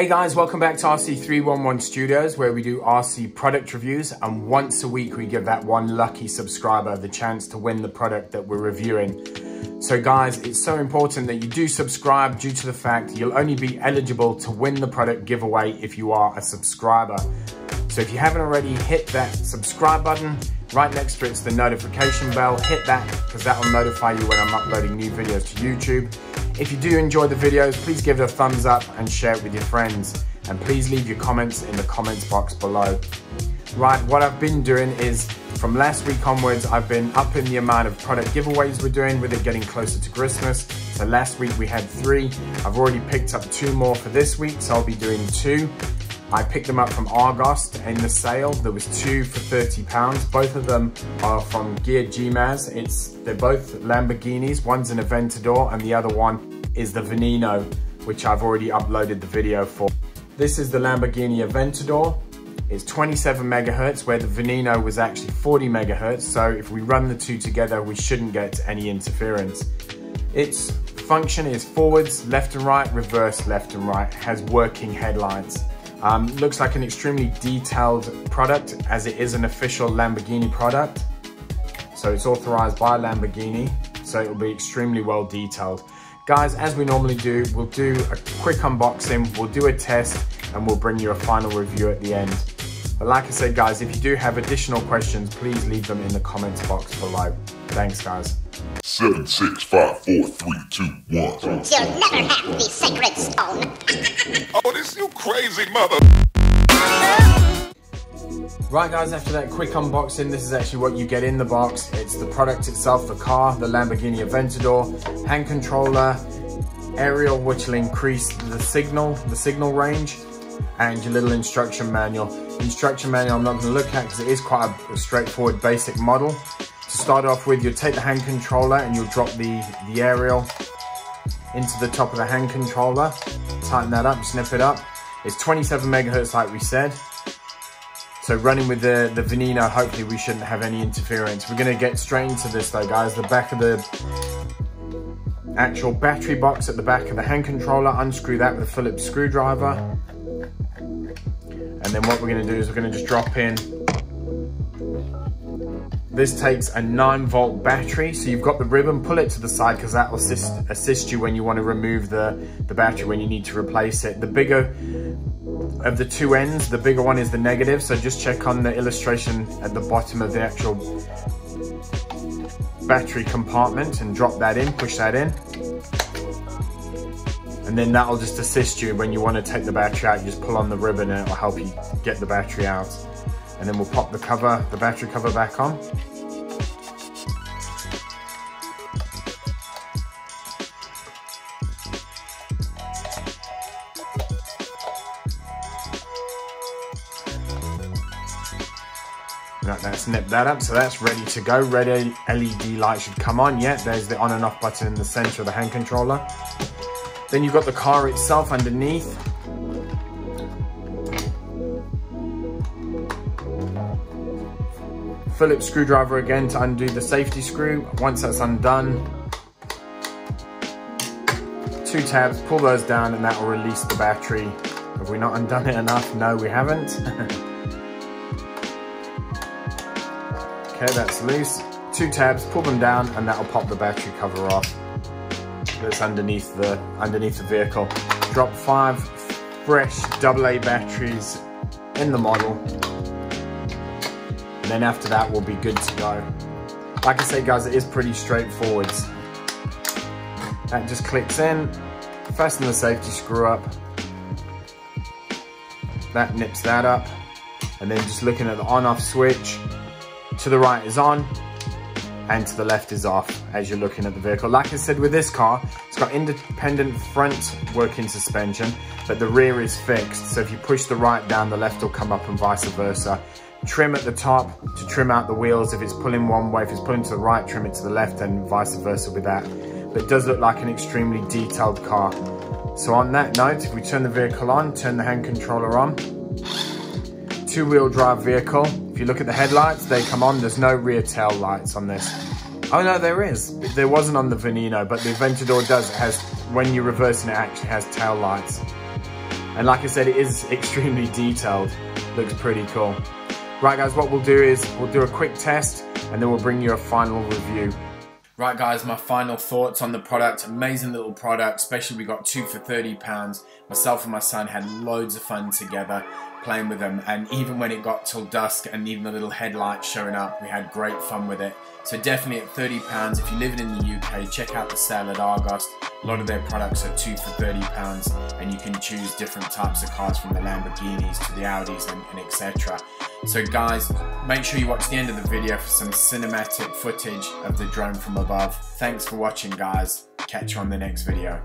Hey guys, welcome back to RC311 Studios, where we do RC product reviews, and once a week we give that one lucky subscriber the chance to win the product that we're reviewing. So guys, it's so important that you do subscribe due to the fact you'll only be eligible to win the product giveaway if you are a subscriber. So if you haven't already, hit that subscribe button. Right next to it's the notification bell. Hit that because that will notify you when I'm uploading new videos to YouTube. If you do enjoy the videos, please give it a thumbs up and share it with your friends. And please leave your comments in the comments box below. Right, what I've been doing is, from last week onwards, I've been upping the amount of product giveaways we're doing with it getting closer to Christmas. So last week we had 3. I've already picked up 2 more for this week, so I'll be doing 2. I picked them up from Argos in the sale. There was 2 for £30. Both of them are from Gear GMAS. They're both Lamborghinis. One's an Aventador and the other one is the Veneno, which I've already uploaded the video for. This is the Lamborghini Aventador. It's 27 megahertz, where the Veneno was actually 40 megahertz. So if we run the 2 together, we shouldn't get any interference. Its function is forwards, left and right, reverse, left and right. It has working headlights. Looks like an extremely detailed product, as it is an official Lamborghini product. So it's authorized by Lamborghini, so it will be extremely well detailed. Guys, as we normally do, we'll do a quick unboxing, we'll do a test, and we'll bring you a final review at the end. But like I said, guys, if you do have additional questions, please leave them in the comments box below. Thanks, guys. 7, 6, 5, 4, 3, 2, 1. You'll never have the sacred stone. Oh, this you crazy mother. Right guys, after that quick unboxing, this is actually what you get in the box. It's the product itself, the car, the Lamborghini Aventador, hand controller, aerial which will increase the signal range, and your little instruction manual. The instruction manual I'm not going to look at because it is quite a straightforward basic model. To start off with, you'll take the hand controller and you'll drop the aerial into the top of the hand controller. Tighten that up, snip it up. It's 27 megahertz like we said. So running with the Veneno, hopefully we shouldn't have any interference. We're going to get straight into this though, guys. The back of the actual battery box at the back of the hand controller, unscrew that with a Phillips screwdriver. And then what we're going to do is we're going to just drop in. This takes a 9-volt battery, so you've got the ribbon, pull it to the side because that will assist you when you want to remove the battery when you need to replace it. The bigger of the 2 ends, the bigger one is the negative, so just check on the illustration at the bottom of the actual battery compartment and drop that in, push that in. And then that'll just assist you when you want to take the battery out. You just pull on the ribbon and it'll help you get the battery out. And then we'll pop the battery cover back on. Right, let's snip that up, so that's ready to go. Red LED light should come on. Yeah, there's the on and off button in the center of the hand controller. Then you've got the car itself underneath. Phillips screwdriver again to undo the safety screw. Once that's undone, 2 tabs, pull those down and that will release the battery. Have we not undone it enough? No, we haven't. Okay, that's loose. 2 tabs, pull them down and that will pop the battery cover off. That's underneath the vehicle. Drop 5 fresh AA batteries in the model. And then after that, we'll be good to go. Like I say, guys, it is pretty straightforward. That just clicks in, fasten the safety screw up. That nips that up. And then just looking at the on-off switch, to the right is on, and to the left is off as you're looking at the vehicle. Like I said, with this car, it's got independent front working suspension, but the rear is fixed. So if you push the right down, the left will come up and vice versa. Trim at the top to trim out the wheels if it's pulling one way. If it's pulling to the right, trim it to the left, and vice versa with that. But it does look like an extremely detailed car. So on that note, if we turn the vehicle on, turn the hand controller on. 2-wheel drive vehicle. If you look at the headlights, they come on. There's no rear tail lights on this. Oh no, there is. There wasn't on the Veneno, but the Aventador does. It has, when you're reversing it, actually has tail lights. And like I said, it is extremely detailed. Looks pretty cool. Right guys, what we'll do is we'll do a quick test and then we'll bring you a final review. Right guys, my final thoughts on the product. Amazing little product, especially we got 2 for £30. Myself and my son had loads of fun together playing with them, and even when it got till dusk and even the little headlights showing up, we had great fun with it. So definitely at £30, if you're living in the UK, check out the sale at Argos. A lot of their products are 2 for £30, and you can choose different types of cars from the Lamborghinis to the Audis and etc. So guys, make sure you watch the end of the video for some cinematic footage of the drone from above. Thanks for watching guys. Catch you on the next video.